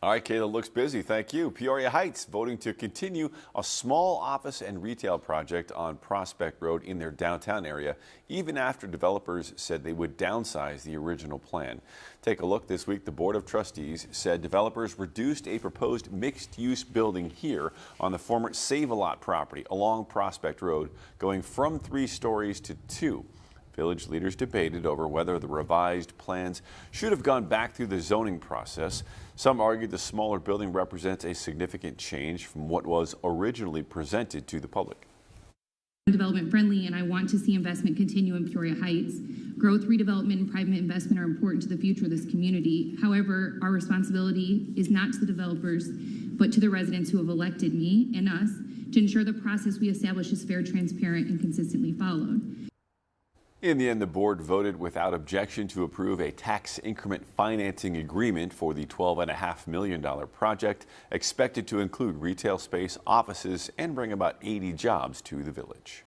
All right, Kayla, looks busy. Thank you. Peoria Heights voting to continue a small office and retail project on Prospect Road in their downtown area, even after developers said they would downsize the original plan. Take a look this week. The Board of Trustees said developers reduced a proposed mixed-use building here on the former Save-A-Lot property along Prospect Road, going from 3 stories to 2. Village leaders debated over whether the revised plans should have gone back through the zoning process. Some argued the smaller building represents a significant change from what was originally presented to the public. Development friendly, and I want to see investment continue in Peoria Heights. Growth, redevelopment, and private investment are important to the future of this community. However, our responsibility is not to the developers, but to the residents who have elected me and us to ensure the process we establish is fair, transparent, and consistently followed. In the end, the board voted without objection to approve a tax increment financing agreement for the $12.5 million project, expected to include retail space, offices, and bring about 80 jobs to the village.